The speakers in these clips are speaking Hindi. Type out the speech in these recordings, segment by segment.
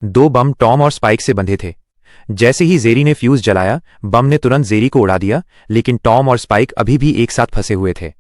दो बम टॉम और स्पाइक से बंधे थे। जैसे ही जेरी ने फ्यूज जलाया, बम ने तुरंत जेरी को उड़ा दिया, लेकिन टॉम और स्पाइक अभी भी एक साथ फंसे हुए थे।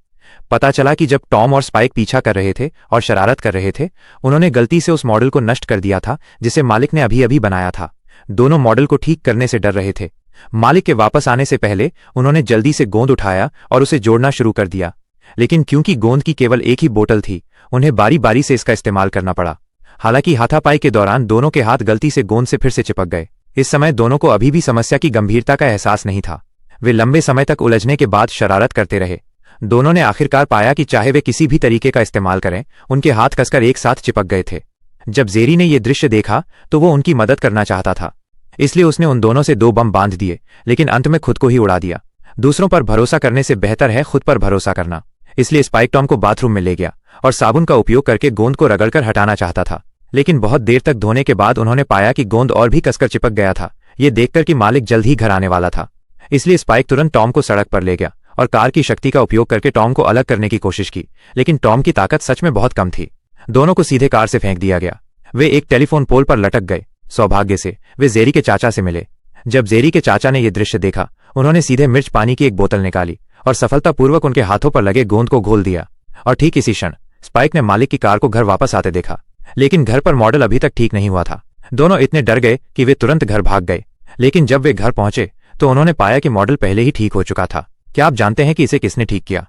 पता चला कि जब टॉम और स्पाइक पीछा कर रहे थे और शरारत कर रहे थे, उन्होंने गलती से उस मॉडल को नष्ट कर दिया था जिसे मालिक ने अभी अभी बनाया था। दोनों मॉडल को ठीक करने से डर रहे थे। मालिक के वापस आने से पहले उन्होंने जल्दी से गोंद उठाया और उसे जोड़ना शुरू कर दिया, लेकिन क्योंकि गोंद की केवल एक ही बोतल थी, उन्हें बारी बारी से इसका इस्तेमाल करना पड़ा। हालांकि हाथापाई के दौरान दोनों के हाथ गलती से गोंद से फिर से चिपक गए। इस समय दोनों को अभी भी समस्या की गंभीरता का एहसास नहीं था। वे लंबे समय तक उलझने के बाद शरारत करते रहे। दोनों ने आखिरकार पाया कि चाहे वे किसी भी तरीके का इस्तेमाल करें, उनके हाथ कसकर एक साथ चिपक गए थे। जब जेरी ने यह दृश्य देखा तो वो उनकी मदद करना चाहता था, इसलिए उसने उन दोनों से दो बम बांध दिए, लेकिन अंत में खुद को ही उड़ा दिया। दूसरों पर भरोसा करने से बेहतर है खुद पर भरोसा करना। इसलिए स्पाइक टॉम को बाथरूम में ले गया और साबुन का उपयोग करके गोंद को रगड़कर हटाना चाहता था, लेकिन बहुत देर तक धोने के बाद उन्होंने पाया कि गोंद और भी कसकर चिपक गया था। ये देखकर कि मालिक जल्द ही घर आने वाला था, इसलिए स्पाइक तुरंत टॉम को सड़क पर ले गया और कार की शक्ति का उपयोग करके टॉम को अलग करने की कोशिश की, लेकिन टॉम की ताकत सच में बहुत कम थी। दोनों को सीधे कार से फेंक दिया गया। वे एक टेलीफोन पोल पर लटक गए। सौभाग्य से वे जेरी के चाचा से मिले। जब जेरी के चाचा ने यह दृश्य देखा, उन्होंने सीधे मिर्च पानी की एक बोतल निकाली और सफलतापूर्वक उनके हाथों पर लगे गोंद को घोल दिया। और ठीक इसी क्षण स्पाइक ने मालिक की कार को घर वापस आते देखा, लेकिन घर पर मॉडल अभी तक ठीक नहीं हुआ था। दोनों इतने डर गए कि वे तुरंत घर भाग गए, लेकिन जब वे घर पहुंचे तो उन्होंने पाया कि मॉडल पहले ही ठीक हो चुका था। क्या आप जानते हैं कि इसे किसने ठीक किया?